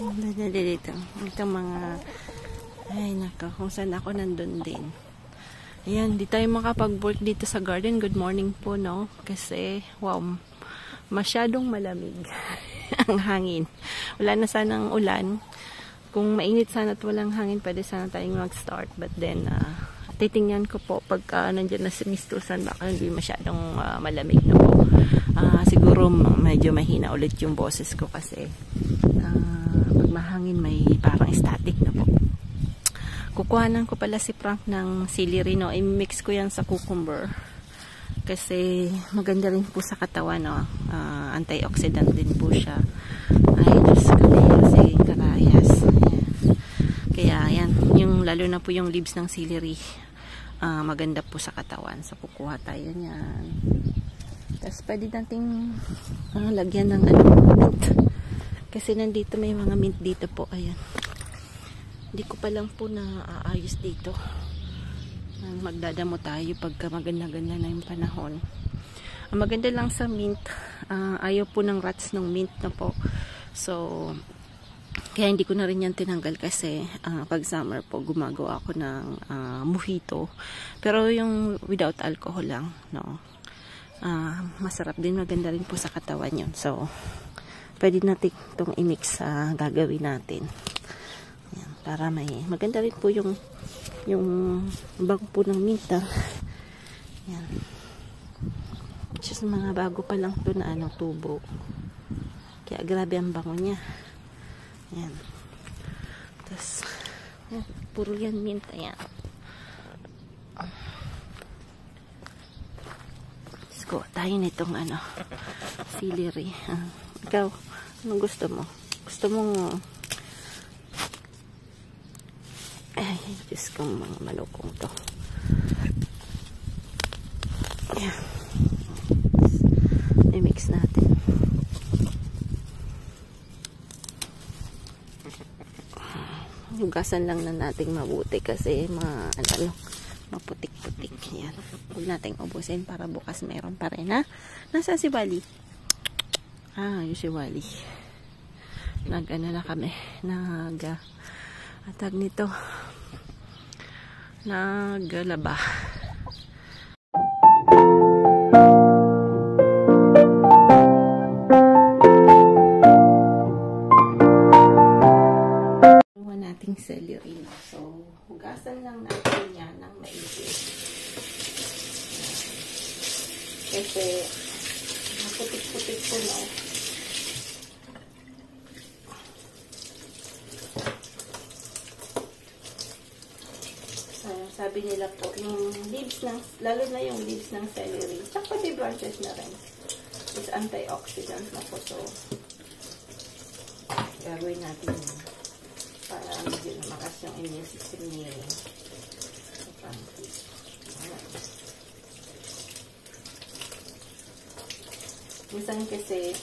Dito. Itong mga, ay nako, kung saan ako nandun din. Ayan, di tayo makapag-work dito sa garden. Good morning po, no? Kasi, wow, masyadong malamig ang hangin. Wala na sanang ulan. Kung mainit sana at walang hangin, pwede sana tayong mag-start. But then, titingnan ko po pagka nandiyan na si Miss Susan, baka hindi masyadong malamig na po. Siguro medyo mahina ulit yung boses ko kasi pag mahangin may parang static na po. Kukuhanan ko pala si Frank ng celery, no? I-mix ko yan sa cucumber kasi maganda rin po sa katawan, no? Antioxidant din po siya. Ay, Diyos ko, kasi karayas. Kaya yan, yung lalo na po yung leaves ng celery, maganda po sa katawan. So kukuha tayo niyan. Tapos pwede nating lagyan ng mint. Kasi nandito may mga mint dito po. Ayan. Hindi ko pa lang po na aayos dito. Magdadamo tayo pagka maganda-ganda na yung panahon. Ang maganda lang sa mint, ayaw po ng rats ng mint na po. So, kaya hindi ko na rin yan tinanggal kasi pag summer po gumagawa ako ng mojito. Pero yung without alcohol lang, no? Masarap din, maganda rin po sa katawan yun. So, pwede natin itong i-mix sa gagawin natin. Ayan, para may maganda rin po yung bago po ng minta. Ayan. Just mga bago pa lang ito na tubo. Kaya grabe ang bango niya. Ayan. Tapos, ayan, puro yan mint. Ayan. Let's go. Tayo nitong celery. Ikaw, anong gusto mo? Gusto mong ay, Diyos kong mga malukong to. Ayan. I-mix natin. Hugasan lang na nating mabuti kasi maputik-putik. Yan. Huwag nating ubusin para bukas mayroon pa rin, ha? Nasaan si Wally? Yung si Wally. Na kami. Atag nito. Naglaba. Nating celery. So, hugasan lang natin yan ng maigi. Kasi, maputik-putik po, no? Sabi nila po, yung leaves lalo na yung leaves ng celery, tsaka pati branches na rin, is antioxidant na po. So, gagawin natin yun. Para medyo lumakas yung immune system ni Frankie. Minsan kasi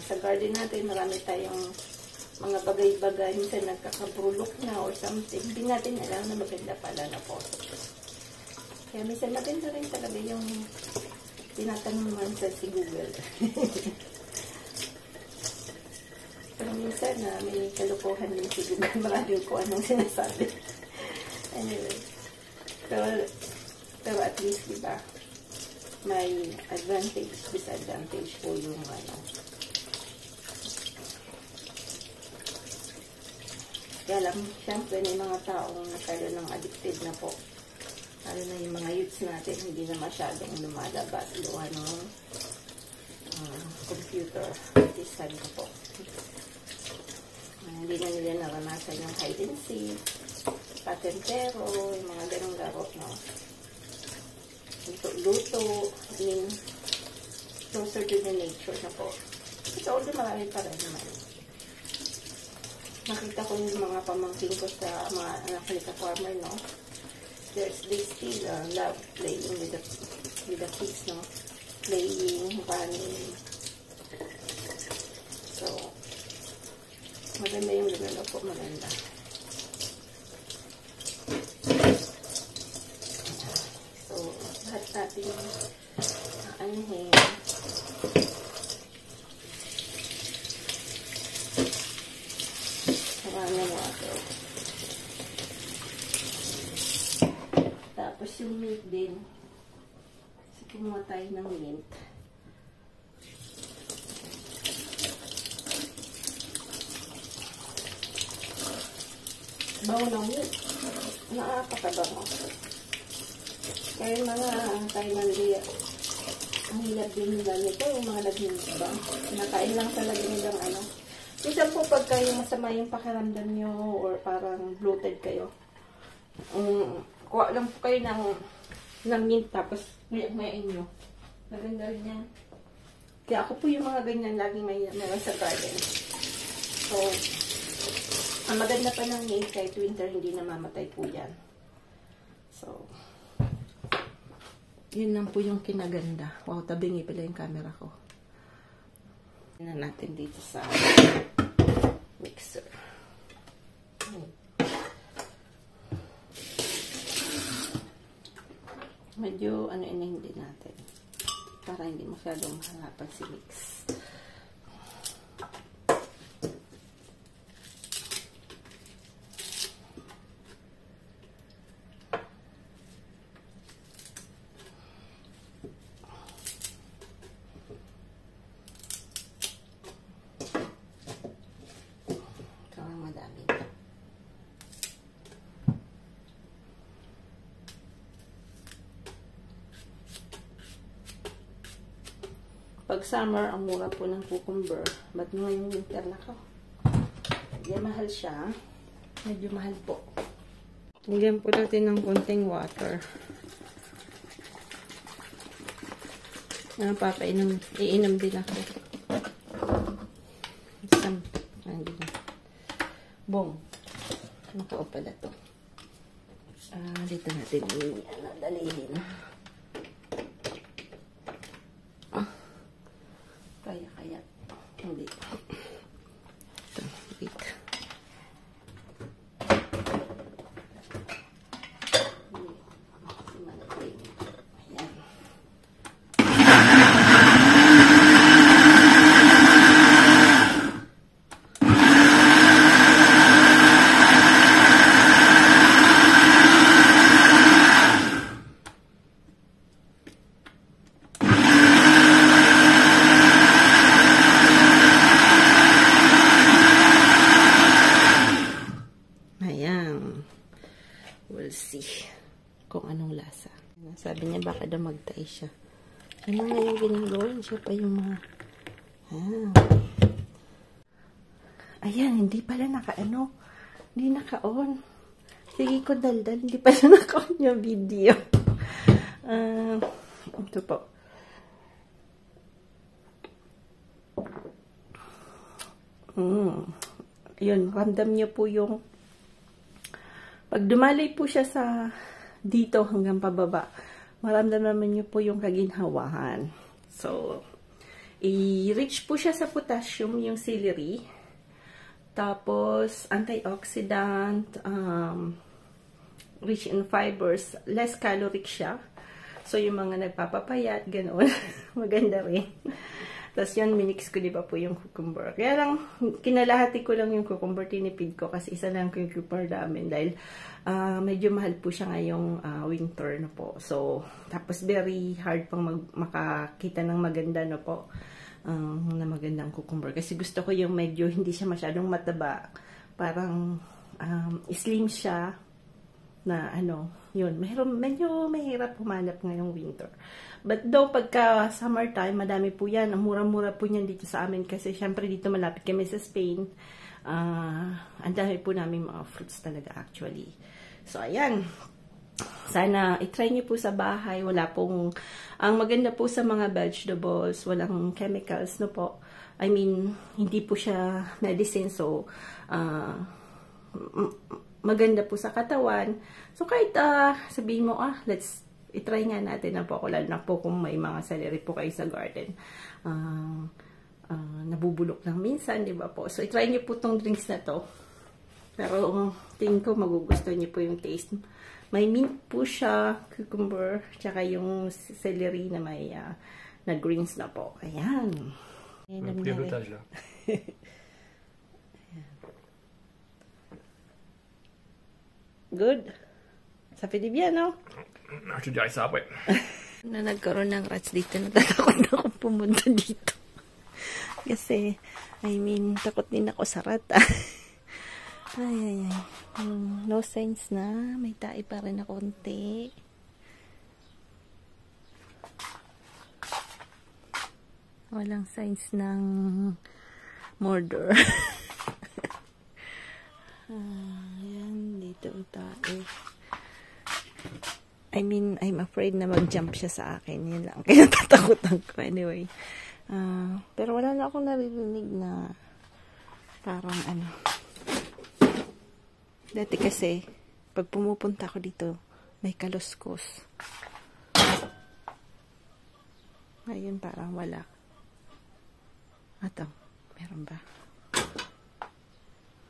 sa garden natin marami tayong mga bagay-bagay, minsan nagkakabrulok na or something. Hindi natin alam na maganda pala na po. Kaya minsan maganda rin talaga yung tinatanungan sa si Google. Pero minsan may kalukuhan din si Google. Maraming ko anong sinasabi. Anyway. Pero at least, diba, may advantage, disadvantage po yung Kaya lang, syempre, may mga taong nagkaroon ng addicted na po. Lalo na yung mga youths natin, hindi na masyadong lumalabas. Gawa ng computer. This time na po. Hindi na nila naranasan yung hide and seek, patentero, yung mga ganong laro, no? Luto, closer to the nature na po. Ito, although marami pa rin naman. Nakita ko yung mga pamangkin ko sa mga anak nila farmer, no? They still love playing with the kids, no? Playing, running. So, maganda yung lulo po, maganda. So, lahat natin aanihin. mint din. So, kumuha tayo ng mint. Bawo ng mint. Nakakatabango. Kaya yung mga Thailandia, ang hilap din nila nito, yung mga nag-mint ba? Nakain lang talaga nilang ano. Minsan po pagka yung masama yung pakiramdam nyo or parang bloated kayo, kuha lang po kayo ng mint tapos mayain nyo. Maganda rin yan. Kaya ako po yung mga ganyan laging meron sa garden. So, ang maganda pa ng mint kahit winter hindi namamatay po yan. So, yun lang po yung kinaganda. Wow, tabingi pala yung camera ko. Na natin dito sa mixer. Medyo ano-inahin din natin para hindi masyadong mahirapan si mix. Pag summer, ang mura po ng cucumber. But ngayong winter na ko. Medyo mahal siya. Medyo mahal po. Lagyan po natin ng konting water. Napapainom. Iinom din ako. Hindi na. Boom. Nakao pala to. Dito natin dalihin. Kaya. Hindi. Ito. Wait. Ayan. We'll see kung anong lasa. Sabi niya baka daw magtay siya. Ano nga yung ginagawa? Siya pa yung mga... Ayan, hindi pala naka-ano. Hindi naka-on. Sige ko daldal. Hindi pala naka-on yung video. Ito po. Yun, ramdam niyo po yung pag dumalay po siya sa dito hanggang pababa, maramdaman niyo po yung kaginhawahan. So, i-rich po siya sa potassium, yung celery. Tapos, antioxidant, rich in fibers, less caloric siya. So, yung mga nagpapapayat, ganoon, maganda rin. Tapos yun, minix ko diba po yung cucumber. Kaya lang, kinalahati ko lang yung cucumber, tinipid ko kasi isa lang yung cucumber namin dahil medyo mahal po siya ngayong winter na po. So, tapos very hard pang makakita ng maganda na po, na magandang cucumber. Kasi gusto ko yung medyo hindi siya masyadong mataba. Parang slim siya na ano, yun. Medyo mahirap humanap ngayong winter. But though, pagka summertime, madami po yan. Ang mura-mura po yan dito sa amin kasi syempre dito malapit kami sa Spain. Ang dami po namin mga fruits talaga actually. So, ayan. Sana itry niyo po sa bahay. Wala pong, ang maganda po sa mga vegetables, walang chemicals, no po. I mean, hindi po siya medicine. So, maganda po sa katawan. So, kahit sabihin mo, let's itry nga natin na po ako, lalo na po kung may mga celery po kayo sa garden. Nabubulok lang minsan, di ba po? So, itry niyo po tong drinks na to. Pero, tingin ko magugustuhan niyo po yung taste. May mint po siya, cucumber, tsaka yung celery na may na greens na po. Ayan. Pilotage lang. Good. Ça fait du bien, non? Actually, I saw it. Na nagkaroon ng rats dito, natatakot na akong pumunta dito. Kasi, takot din ako sa rat. Ay. No signs na. May tae pa rin na konti. Walang signs ng murder. Ayan, dito tae. I'm afraid na mag-jump siya sa akin. Yun lang. Kaya natatakutan ko. Anyway. Pero wala na akong naririnig na parang Dati kasi, pag pumupunta ako dito, may kaluskos. Ngayon parang wala. Ato, meron ba?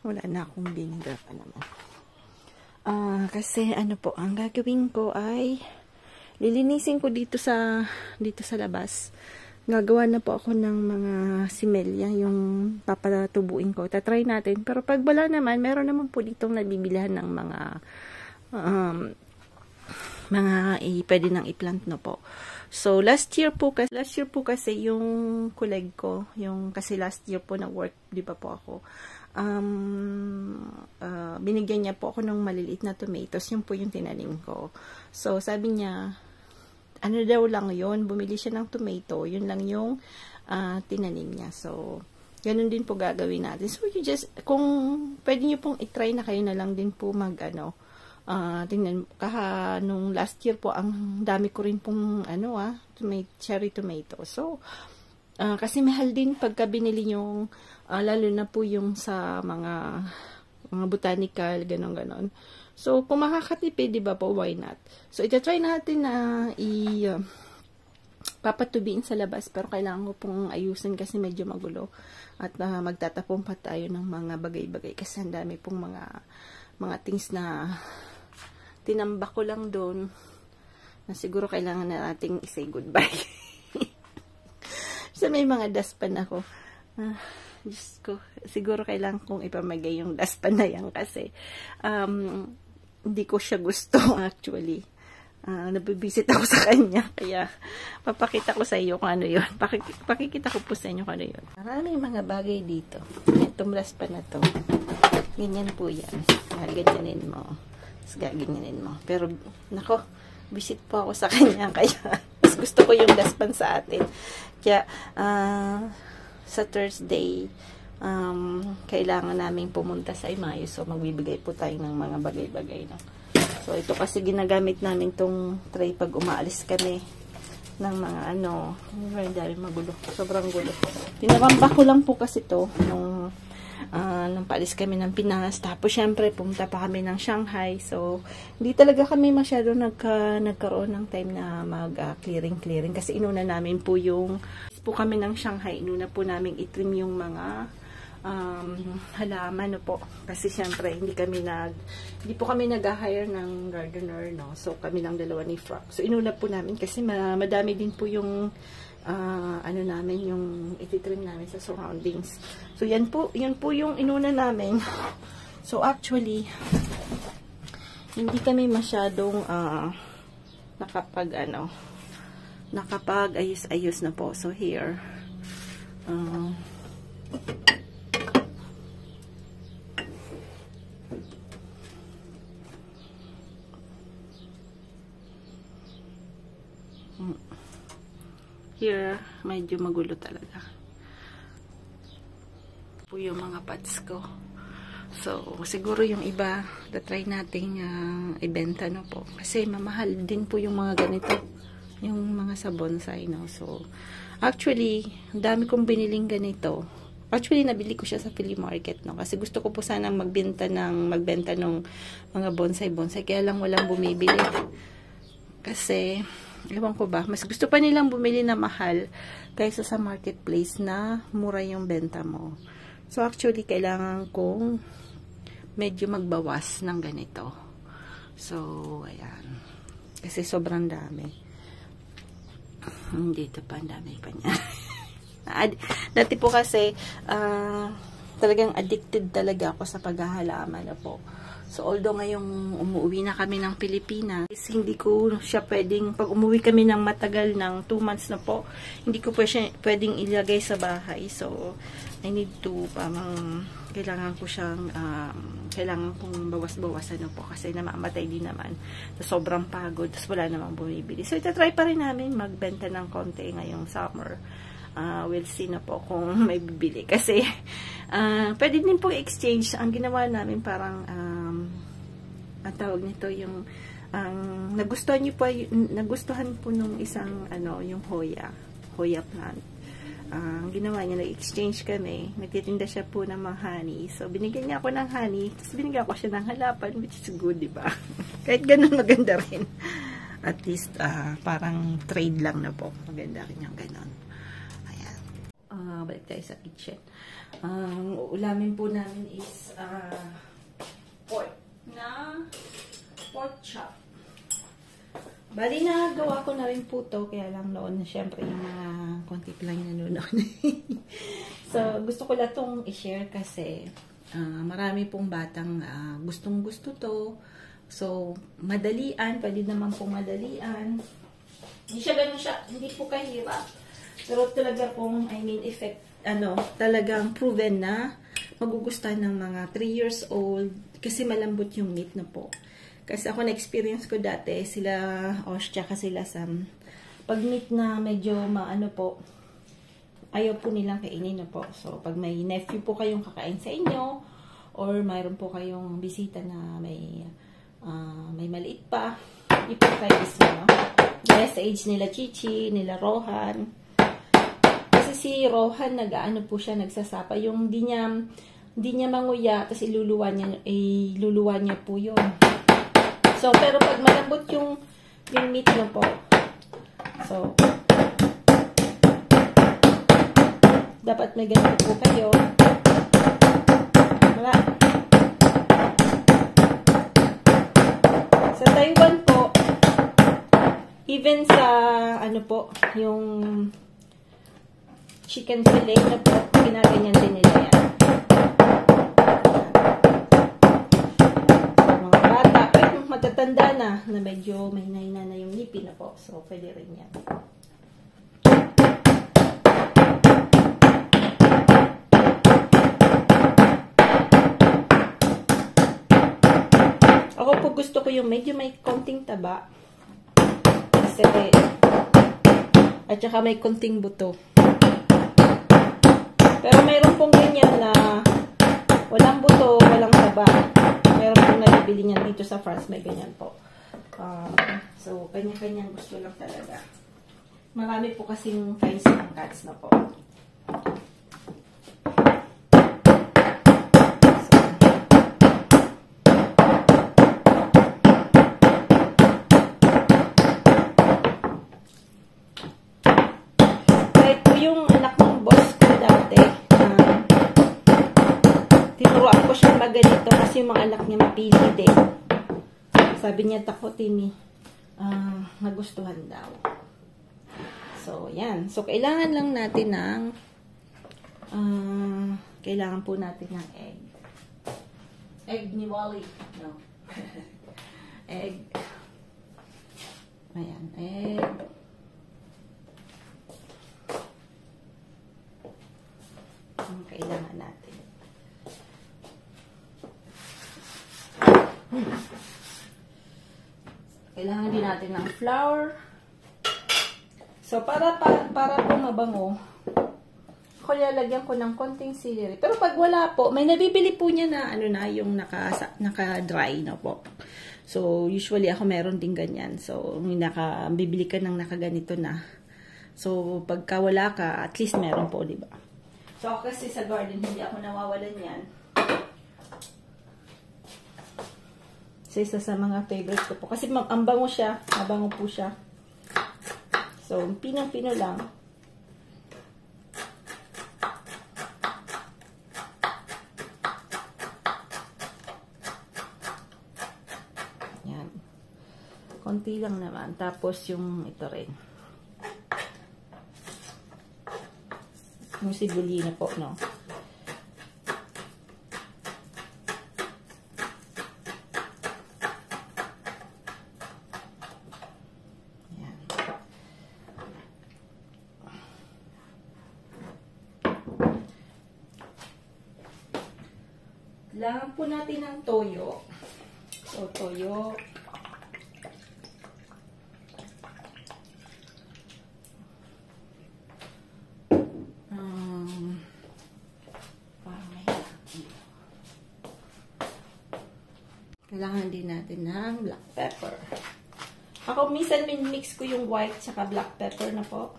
Wala na akong binigay pa naman. Kasi ang gagawin ko ay lilinisin ko dito sa labas. Gagawa na po ako ng mga simelya, yung papatubuin ko. Tatry natin. Pero pag wala naman, meron naman po ditong nabibilihan ng pwede nang i-plant na po. So, last year po kasi yung kuleg ko, kasi last year po na work, di ba po ako, binigyan niya po ako ng maliliit na tomatoes, yun po yung tinanim ko. So, sabi niya, ano daw lang yun, bumili siya ng tomato, yun lang yung tinanim niya. So, ganun din po gagawin natin. So, kung pwede nyo pong itry na kayo na lang din po tingnan, nung last year po, ang dami ko rin pong, cherry tomato. So, kasi mahal din pagka binili yung, lalo na po yung sa mga botanical, ganon. So, kung makakatipid, di ba po, why not? So, itatry natin na papatubiin sa labas, pero kailangan ko pong ayusin kasi medyo magulo. At magtatapon pa tayo ng mga bagay-bagay kasi ang dami pong mga things na tinambak ko lang doon na siguro kailangan na nating i-say goodbye. So, may mga dustpan ako. Diyos ko, siguro kailangan kong ipamagay yung dustpan na yan kasi hindi ko siya gusto actually. Nabibisit ako sa kanya kaya papakita ko sa iyo kung ano yun. Pakikita ko po sa inyo kung ano yun. Maraming mga bagay dito. Itong dustpan na to. Ganyan po yan. Ganyanin mo. Gaganyanin mo. Pero, nako, visit po ako sa kanya kaya mas gusto ko yung dustpan sa atin. Kaya, sa Thursday, kailangan naming pumunta sa Imayo. So, magbibigay po tayo ng mga bagay-bagay. No? So, ito kasi ginagamit namin tong tray pag umaalis kami ng mga very magulo. Sobrang gulo. Tinaramba ko lang po kasi to nung paalis kami ng Pinas. Tapos, syempre, pumunta pa kami ng Shanghai. So, hindi talaga kami masyado nagkaroon ng time na mag-clearing. Kasi inuna namin po kami ng Shanghai. Inuna po namin itrim yung mga halaman po. Kasi, syempre, hindi po kami nag-hire ng gardener, no? So, kami lang dalawa ni Frank. So, inuna po namin kasi madami din po yung namin, yung ititrim namin sa surroundings. So, yan po yung inuna namin. So, actually, hindi kami masyadong nakapag-ayos na po. So, here, here, medyo magulo talaga. Po yung mga pots ko. So, siguro yung iba, try nating ibenta no po. Kasi mamahal din po yung mga ganito. Yung mga sa bonsai, no. So, actually, dami kong biniling ganito. Actually, nabili ko siya sa flea market, no. Kasi gusto ko po sanang magbenta ng mga bonsai. Kaya lang walang bumibili. Kasi, ewan ko ba, mas gusto pa nilang bumili na mahal kaysa sa marketplace na mura yung benta mo. So, actually, kailangan kong medyo magbawas ng ganito. So, ayan. Kasi sobrang dami. Dito pa, ang dami pa niya. Dati po kasi, talagang addicted talaga ako sa paghahalaman na po. So, although ngayong umuwi na kami ng Pilipinas, hindi ko siya pwedeng, pag umuwi kami ng matagal ng 2 months na po, hindi ko pwedeng ilagay sa bahay. So, I need to, kailangan ko siyang, kailangan kong bawas-bawasan na po kasi namamatay din naman. So, sobrang pagod, tapos wala namang bumibili. So, itatry pa rin namin magbenta ng konti ngayong summer. We'll see na po kung may bibili. Kasi, pwede din po exchange. Ang ginawa namin parang, ang tawag nito yung, nagustuhan po nung isang, yung Hoya plant. Ang ginawa niya, nag-exchange kami. Nagtitinda siya po ng mga honey. So, binigyan niya ako ng honey. Tapos, binigyan ko siya ng halapan, which is good, diba? Kahit ganun, maganda rin. At least, parang trade lang na po. Maganda rin yung ganun. Ayan. Balik tayo sa kitchen. Ulamin po namin is pork chop. Bali na gawa ko na rin po to, kaya lang noon syempre yung mga konti lang nanonood. So gusto ko lang itong i-share kasi marami pong batang gustong-gusto to. So madalian, pwede naman pong madalian. Hindi siya ganun siya, hindi po kahirap. Pero talaga pong, talagang proven na magugustuhan ng mga 3 years old kasi malambot yung meat na po. Kasi ako na-experience ko dati, sila tsaka sila Sam, pag meat na medyo po, ayaw po nilang kainin na po. So, pag may nephew po kayong kakain sa inyo, or mayroon po kayong bisita na may maliit pa, ipatry is Gaya sa age nila Chichi, nila Rohan. Kasi si Rohan, po siya, nagsasapa. Yung hindi niya manguya, tapos iluluwa niya po yun. So, pero pag malambot yung meat na po, so, dapat may ganito po kayo. Wala. Sa Taiwan po, even sa, yung chicken fillet na po, ginaganyan din nila yan. Matatanda na medyo may hina na yung ngipin na po. So, pwede rin yan. Ako po gusto ko yung medyo may konting taba. Kasi, at saka may konting buto. Pero mayroon pong ganyan na walang buto, walang taba. Meron pong nabibili niyan dito sa France, may ganyan po. So, kanya-kanyang gusto lang talaga. Marami po kasing kinds ng cuts na po. Kahit po yung anak ng boss ko dati, tinuruan ko siya maganito kasi yung mga anak niya mapili din. Sabi niya, takot Timmy, nagustuhan daw. So, yan. So, kailangan lang natin ng kailangan po natin ng egg. Egg ni Wally. No. Egg. Ayan, egg. Ang kailangan natin. Kailangan din natin ng flour. So, para po mabango, ako lalagyan ko ng konting celery. Pero pag wala po, may nabibili po niya na, yung naka-dry na po. So, usually ako meron din ganyan. So, bibili ka ng nakaganito na. So, pagka wala ka, at least meron po, diba? So, ako kasi sa garden, hindi ako nawawalan yan. So, isa sa mga favorites ko po. Kasi ang bango siya. Mabango po siya. So, pinong-pino lang. Yan. Konti lang naman. Tapos, yung ito rin. Yung sibulina po, no? Kailangan po natin ng toyo. So, toyo. Kailangan din natin ng black pepper. Ako minsan min-mix ko yung white tsaka black pepper na po.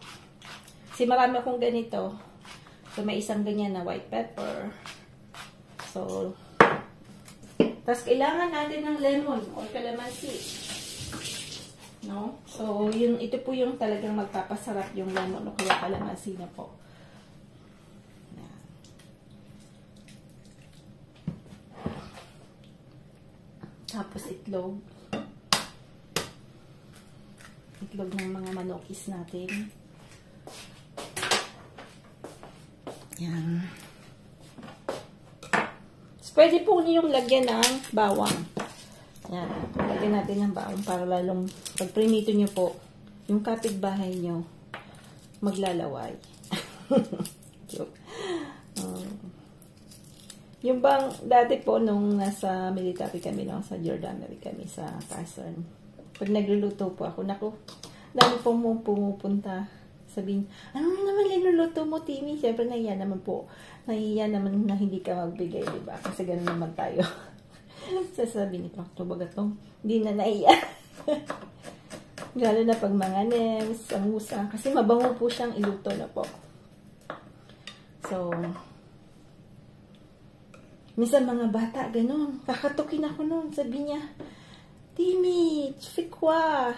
Kasi marami akong ganito. So, may isang ganyan na white pepper. So, tapos kailangan natin ng lemon or calamansi. No? So, ito po yung talagang magpapasarap yung lemon o kaya calamansi na po. Ayan. Tapos itlog. Itlog ng mga manokis natin. Yan. So, pwede po niyong lagyan ng bawang. Yan. Lagyan natin ng bawang para lalong pag prinito niyo po, yung kapitbahay niyo maglalaway. Yung bang, dati po nung nasa military kami, no, sa Jordanary kami, sa Quezon, pag nagluluto po ako, naku, dami pong pumupunta. Sabihin, ano naman linuluto mo, Timmy? Siyempre, nahiya naman po. Nahiya naman na hindi ka magbigay, diba? Kasi gano'n naman tayo. Sasabihin ni Pakto, baga to, hindi na nahiya. Lalo na pag mga nems, samusa. Kasi mabango po siyang iluto na po. So, minsan mga bata, gano'n. Kakatukin ako noon. Sabi niya, Timmy, fikwa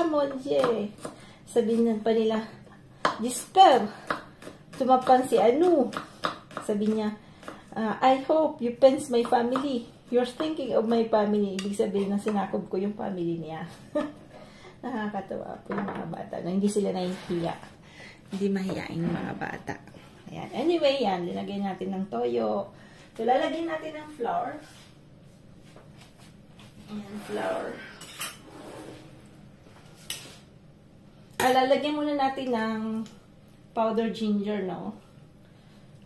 mo, je. Sabihin pa nila, Gisper, tumapan si Anu. Sabi niya, I hope you pens my family. You're thinking of my family. Ibig sabihin na sinakob ko yung family niya. Nakakatawa po yung mga bata. Na hindi sila nahihiya. Hindi mahiyain yung mga bata. Ayan. Anyway, yan. Linagay natin ng toyo. So, lalagyan natin ng flour. Ayan, flour. Lalagyan muna natin ng powder ginger, no?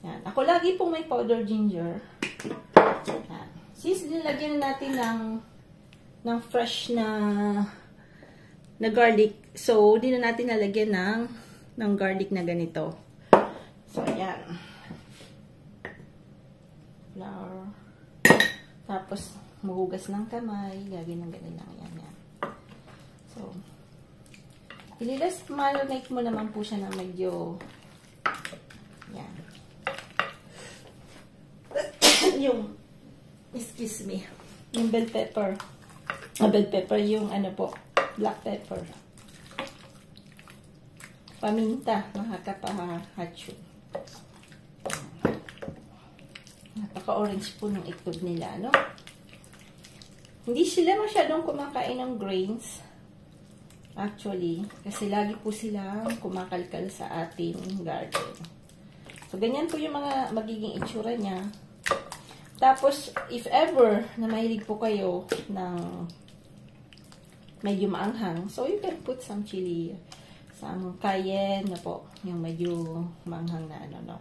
Yan. Ako lagi pong may powder ginger. Yan. Since nilagyan na natin ng fresh na garlic, so, di na natin nalagyan ng garlic na ganito. So, ayan. Flour. Tapos, mahugas ng kamay. Gagawin ng ganun lang. Yan, yan. So, marinate mo naman po siya ng medyo yan. Excuse me. Yung bell pepper. Bell pepper yung ano po, black pepper. Paminta. Nakakapahatso. Napaka-orange po ng itlog nila, no? Hindi sila masyadong kumakain ng grains. Actually, kasi lagi po sila kumakalkal sa ating garden. So, ganyan po yung mga magiging itsura niya. Tapos, if ever na mahilig po kayo ng medyo maanghang, so you can put some chili, some cayenne na po, yung medyo maanghang na ano, no?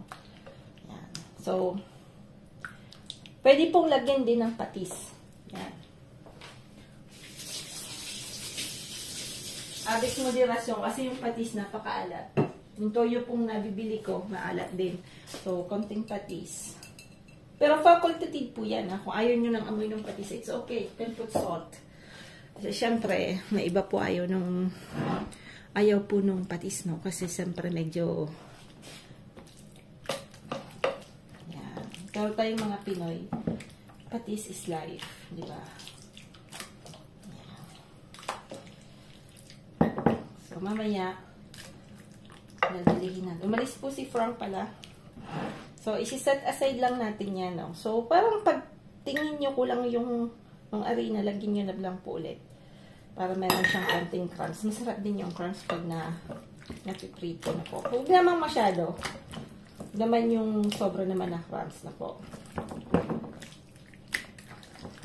Yan. So, pwede pong lagyan din ng patis. Yan. Abis moderasyon kasi yung patis napakaalat. Yung toyo pong nabibili ko, maalat din. So, konting patis. Pero facultative po yan. Kung ayaw nyo ng amoy ng patis, it's okay. You can put salt. Kasi syempre, may iba po ayaw po nung patis, no? Kasi syempre medyo yan. Kaya tayong mga Pinoy, patis is life. Diba? So, mamaya, dadalihin natin. Umalis po si Frank pala. So, isi-set aside lang natin yan, no? So, parang pag tingin nyo kulang yung arena, lagyan nyo na lang po ulit. Para meron siyang konting crumbs. Masarap din yung crumbs pag napiprito na po. Huwag naman masyado. Naman yung sobra naman na crumbs na po.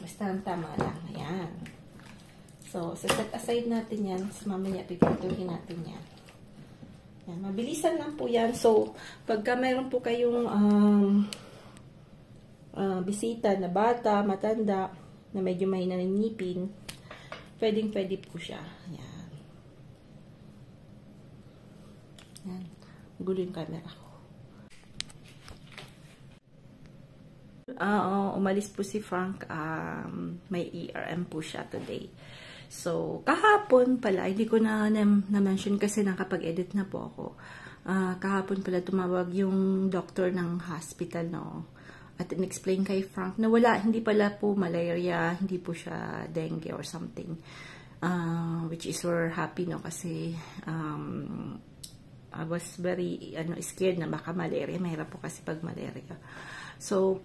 Basta tama lang. Ayan. So, set aside natin yan. So, mamaya pipintuhin natin yan. Yan. Mabilisan lang po yan. So, pagka mayroon po kayong bisita na bata, matanda, na medyo mahina ng ngipin, pwede po siya. Yan. Yan. Gulo yung camera ko. Umalis po si Frank. May ERM po siya today. So, kahapon pala, hindi ko na-mention kasi nakapag-edit na po ako. Kahapon pala tumawag yung doctor ng hospital, no? At in-explain kay Frank na hindi pala po malaria, hindi po siya dengue or something. Which is we're happy, no? Kasi I was very scared na baka malaria. Mahirap po kasi pag malaria. So,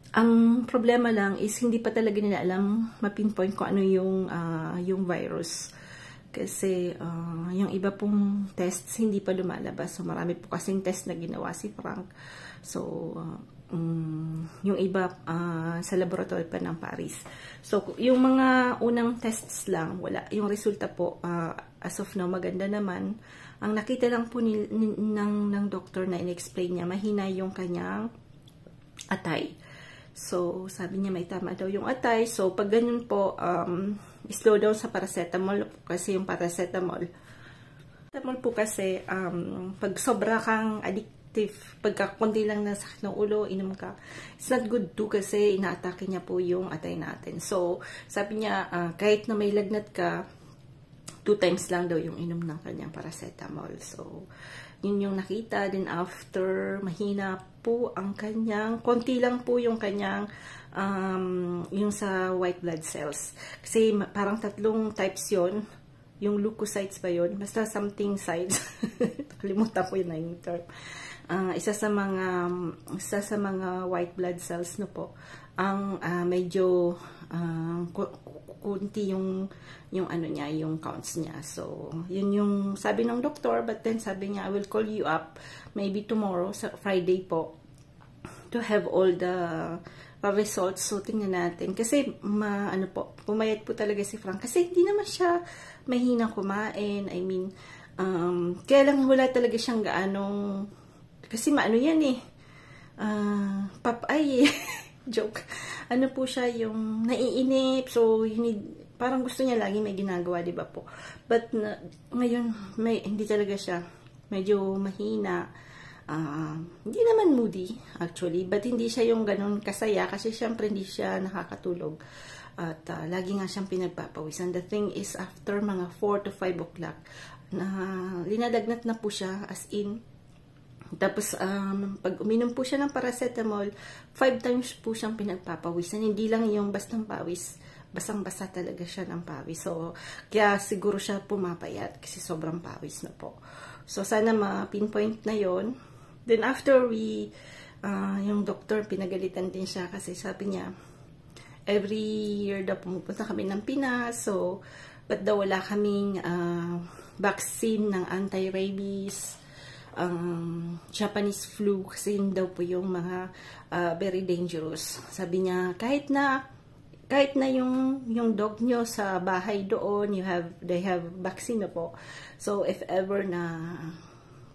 ang problema lang is hindi pa talaga nila alam ma-pinpoint kung ano yung virus. Kasi yung iba pong tests hindi pa lumalabas. So marami po kasing test na ginawa si Frank. So yung iba sa laboratory pa ng Paris. So yung mga unang tests lang, wala. Yung resulta po as of now maganda naman. Ang nakita lang po ng doctor na in-explain niya, mahina yung kanyang atay. So, sabi niya may tama daw yung atay. So, pag ganun po, slow down sa paracetamol. Kasi yung paracetamol po kasi, pag sobra kang addictive, pagka konti lang na sakit ng ulo, inom ka, it's not good too kasi inaatake niya po yung atay natin. So, sabi niya, kahit na may lagnat ka, 2 times lang daw yung inom ng kanyang paracetamol. So, yun yung nakita. Then after, mahina po ang kanyang, konti lang po yung kanyang, yung sa white blood cells. Kasi parang 3 types yon. Yung leukocytes ba yun? Basta something sides. Kalimutan ko yun na yung term. Isa sa mga white blood cells no po, ang medyo kunti yung ano niya, yung counts niya. So, yun yung sabi ng doktor, but then sabi niya, I will call you up maybe tomorrow, sa Friday po, to have all the results. So, tingnan natin. Kasi, pumayat po talaga si Frank. Kasi, hindi naman siya mahina kumain. I mean, kaya lang wala talaga siyang gaanong, kasi yan eh. Joke. Ano po siya, yung naiinip. So, parang gusto niya lagi may ginagawa, di ba po? But, ngayon, hindi talaga siya. Medyo mahina. Hindi naman moody, actually. But, hindi siya yung ganun kasaya. Kasi, syempre, hindi siya nakakatulog. At, lagi nga siyang pinagpapawisan. The thing is, after mga 4 to 5 o'clock, linadagnat na po siya, as in. Tapos, pag uminom po siya ng paracetamol, 5 times po siyang pinagpapawisan. Hindi lang yung bastang pawis. Basang-basa talaga siya ng pawis. So, kaya siguro siya pumapayat kasi sobrang pawis na po. So, sana ma-pinpoint na yon. Then, after yung doctor, pinagalitan din siya kasi sabi niya, every year daw pumupunta kami ng Pinas. So, ba't daw wala kaming vaccine ng anti-rabies, Japanese flu, kasi yun daw po yung mga very dangerous. Sabi niya, kahit na yung dog nyo sa bahay doon, they have vaccine na po. So, if ever na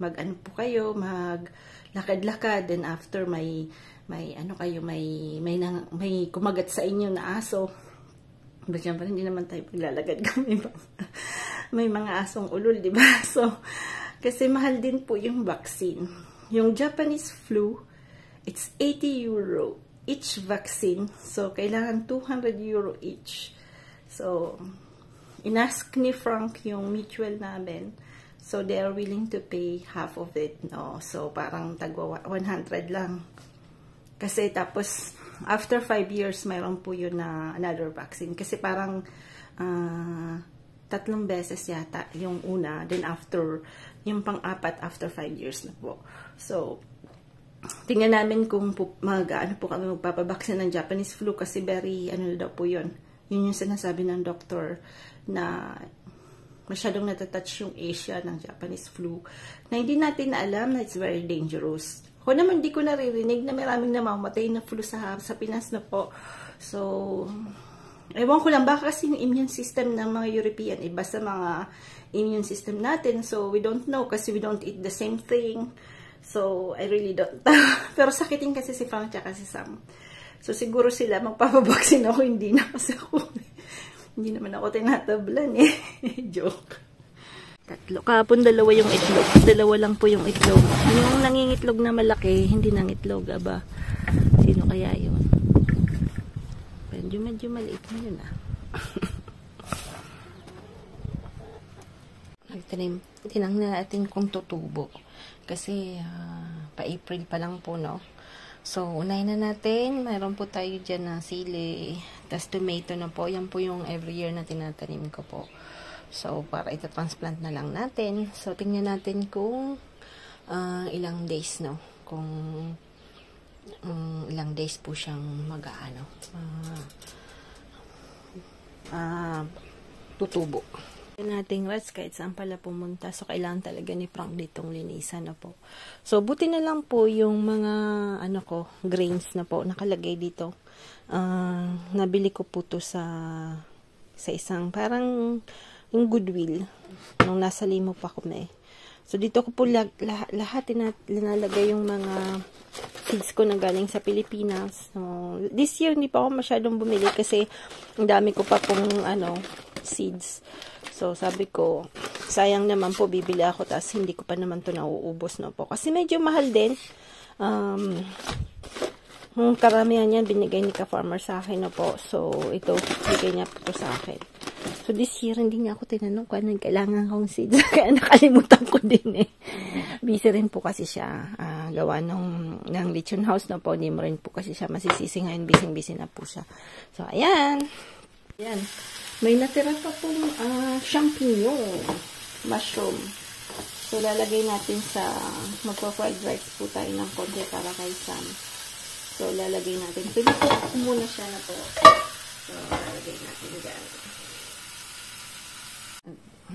mag-ano po kayo, maglakad-lakad, then after may kumagat sa inyo na aso. But syempre, hindi naman tayo paglalagad kami. May mga asong ulol, di ba? So, kasi mahal din po yung vaccine. Yung Japanese flu, it's 80 euro each vaccine. So, kailangan 200 euro each. So, inask ni Frank yung mutual namin. So, they are willing to pay half of it. No? So, parang tagwa 100 lang. Kasi tapos, after 5 years, mayroon po yun na another vaccine. Kasi parang 3 beses yata yung una. Then after, yung pang-apat after 5 years na po. So, tingnan namin kung ano po kami magpapabaksin ng Japanese flu kasi very, daw po yun. Yun yung sinasabi ng doktor na masyadong natatouch yung Asia ng Japanese flu. Na hindi natin na alam na it's very dangerous. Ako naman di ko naririnig na maraming namamatay na flu sa Pinas na po. So, ewan ko lang, baka kasi yung immune system ng mga European, iba sa mga immune system natin. So, we don't know kasi we don't eat the same thing. So, I really don't. Pero sakitin kasi si Frank tsaka si Sam. So, siguro sila magpapabaksin ako, hindi na kasi ako. Hindi naman ako tinatablan eh. Joke. Tatlo. Kahapon dalawa yung itlog. Dalawa lang po yung itlog. Yung nangingitlog na malaki, hindi nangitlog. Aba, sino kaya yun? Medyo maliit na yun ah. Tinangnan natin kung tutubo. Kasi pa-April pa lang po, no? So, unahin na natin. Mayroon po tayo dyan na sili. Tas tomato na po. Yan po yung every year na tinatanim ko po. So, para ita-transplant na lang natin. So, tingnan natin kung ilang days, no? Kung ilang days po siyang mag-aano. Tutubo. Nating rats kahit saan pala pumunta. So, kailangan talaga ni Frank ditong linisan na po. So, buti na lang po yung mga grains na po nakalagay dito. Nabili ko po to sa isang parang yung Goodwill nung nasa Limo pa kami. So, dito ko po lahat linalagay yung mga seeds ko na galing sa Pilipinas. So, this year, hindi pa ako masyadong bumili kasi ang dami ko pa pong seeds. So, sabi ko, sayang naman po, bibili ako, tapos hindi ko pa naman to nauubos na po. Kasi medyo mahal din. Karamihan yan, binigay ni ka-farmer sa akin na po. So, ito, bigay niya po to sa akin. So, this year, hindi niya ako tinanong kung anong kailangan kong seeds. Kaya nakalimutan ko din eh. Busy rin po kasi siya. Gawa ng lechon house na po. Hindi mo rin po kasi siya masisisi ngayon. Busy na po siya. So, ayan. Ayan. May natira pa pong champignon, mushroom. So, lalagay natin sa magpa-fried rice po tayo ng konti para kay Sam. So, lalagay natin. Pwede po muna siya na po. So, lalagay natin dyan.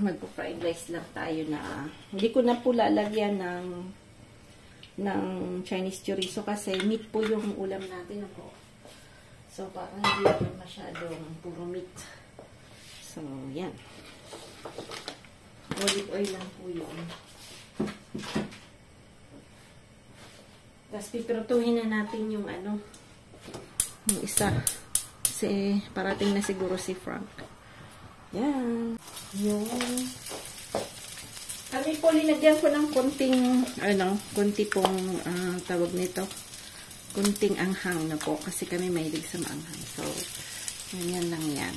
Magpa-fried rice lang tayo na hindi ko na po lalagyan ng Chinese chorizo kasi meat po yung ulam natin ako. So, parang hindi naman masyadong puro meat. So, yan. Olive oil lang po yun. Tapos, pipirutuhin na natin yung yung isa. Kasi, parating na siguro si Frank. Yan. Yung kami po, linagyan ko ng konting, konti pong tawag nito. Konting anghang na po. Kasi kami mahilig sa maanghang. So, yan lang yan.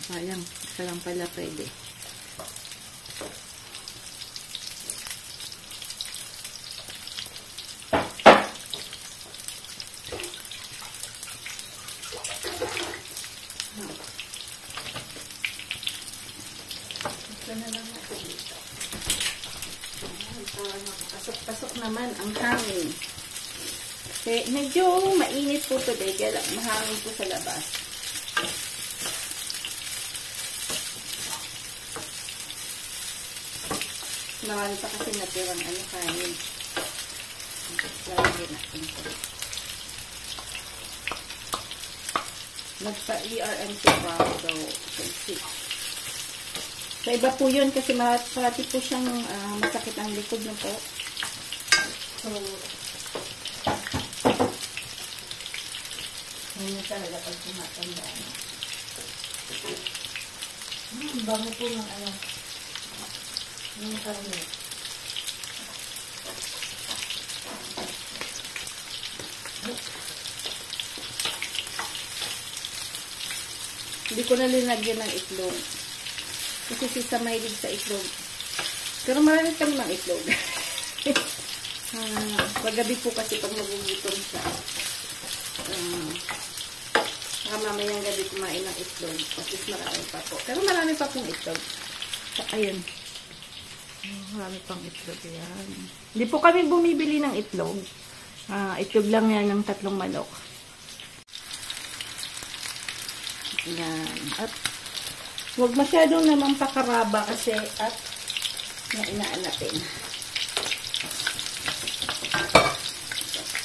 Sayang. Isa lang pala pwede. Ito na lang natin dito. Pasok-pasok naman ang hangin. Kasi medyo mainit po today. Kaya mahangin po sa labas. Marami pa kasi natirang kanin. Lalagyan natin ito. Nagpa-ERMC pa ako daw. Sa iba po yun kasi parati po siyang masakit ang likod na po. So, ngayon talaga pag tumatandaan. Bango po ng yung karne. Hindi ko na linagyan ng itlog. Kasi si Sam mahilig sa itlog. Pero marami pa namang itlog. Paggabi po kasi pag magugutom siya. Mamayang gabi kumain ng itlog. Kasi marami pa po. Pero marami pa pong itlog. So, ayun. Marami pang itlog yan. Hindi po kami bumibili ng itlog. Itlog lang yan ng 3 manok. Yan. At huwag masyadong naman pakaraba kasi at nainaan natin.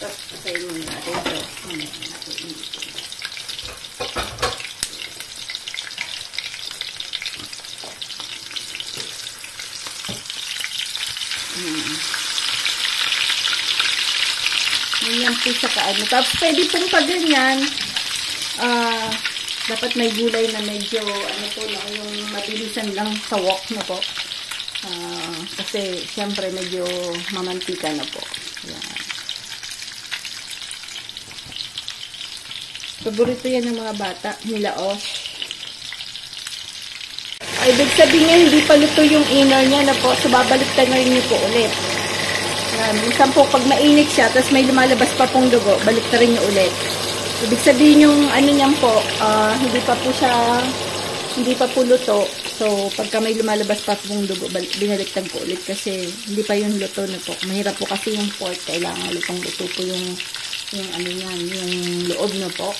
Tapos pasayin muna natin ito. po siya kaano. Tapos pwede pong pag ganyan, dapat may gulay na medyo, ano po, no, yung mabilisan lang sa wok na po. Kasi, syempre, medyo mamantika na po. Yan. Paborito yan ng mga bata, nilaos. Ay, ibig sabihin niya, hindi pa luto yung inner niya na po, so babaliktad na rin niyo po ulit. Yan. Minsan po, pag mainit siya, tapos may lumalabas pa pong dugo, baliktarin niyo ulit. Ibig sabihin yung ano niyan po, hindi pa po luto. So, pagka may lumalabas pa pong dugo, binaliktad po ulit kasi hindi pa yung luto na po. Mahirap po kasi yung pork, kailangan lutong-luto po yung ano yan, yung loob na po.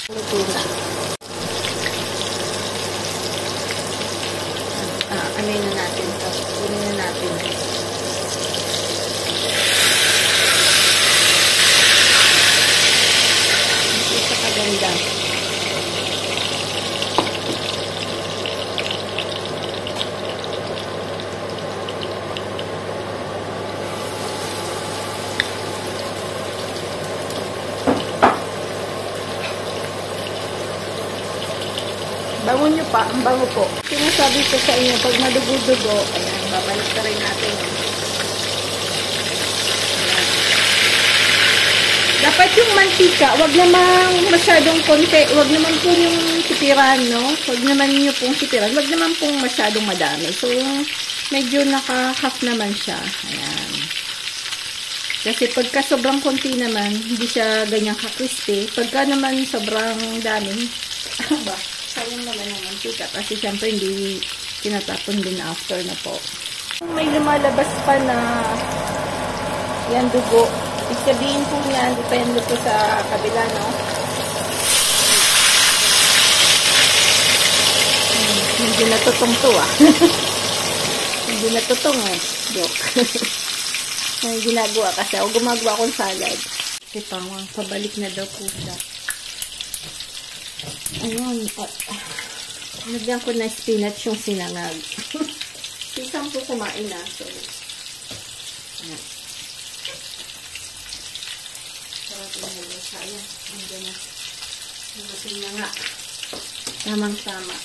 Luto na. Ano na natin to? Kunin na natin. Ito kaganda. Bango nyo pa, ang bango po. Sinasabi ko sa inyo, pag madugo-dugo, ayan, babalik na rin natin. Ayan. Dapat yung mantika, wag naman masyadong konti, wag naman po yung sipiran, no? Wag naman nyo pong sipiran, wag naman pong masyadong madami. So, medyo naka-half naman siya. Ayan. Kasi pagka sobrang konti naman, hindi siya ganyan ka-crispy. Pagka naman sobrang dami, ba? Sayang naman ang mantika kasi syempre hindi tinatapon din after na po. May lumalabas pa na yan dugo. Ibig sabihin po yan, depende po sa kabila, no? Hindi natutong to, ah. Hindi natutong, eh. Joke. May ginagawa kasi ako gumagawa akong salad. Kasi pabalik na daw po siya. Ayun. Nagyan ko na spinach yung sinangag. Isang po kumain na. So, ayan. Sarap na nila siya. Ayan. Andiyan na. Namating na nga. Tamang-tama.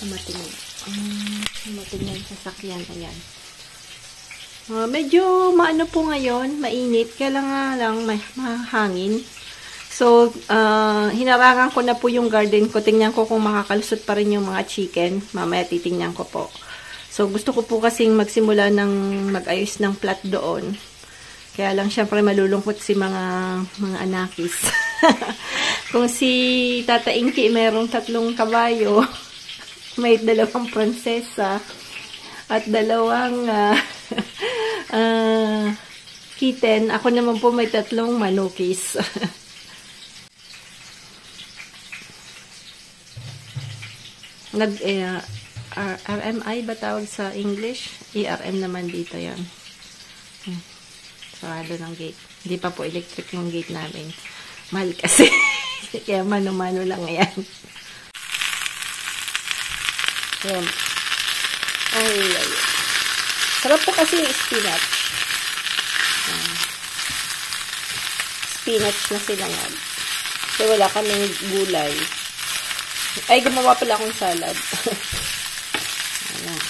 Namating na. Namating na yung sasakyan. Ayan. Medyo maano po ngayon, mainit, kaya lang may mahangin. So, hinarangan ko na po yung garden ko. Tingnan ko kung makakalusot pa rin yung mga chicken. Mamaya titingnan ko po. So, gusto ko po kasing magsimula ng mag-ayos ng plat doon. Kaya lang, syempre, malulungkot si mga anakis. Kung si Tata Inky mayroong 3 kabayo, may 2 prinsesa, at 2 kitten. Ako naman po may 3 manukis. RMI ba tawag sa English? ERM naman dito yan. Sarado ng gate. Hindi pa po electric yung gate namin. Mahal kasi. Kaya mano-mano lang yan. Yan. Ay. Sarap po kasi yung spinach. Spinach na sinangag. So, wala kaming gulay. Ay, gumawa pala akong salad. Ayan.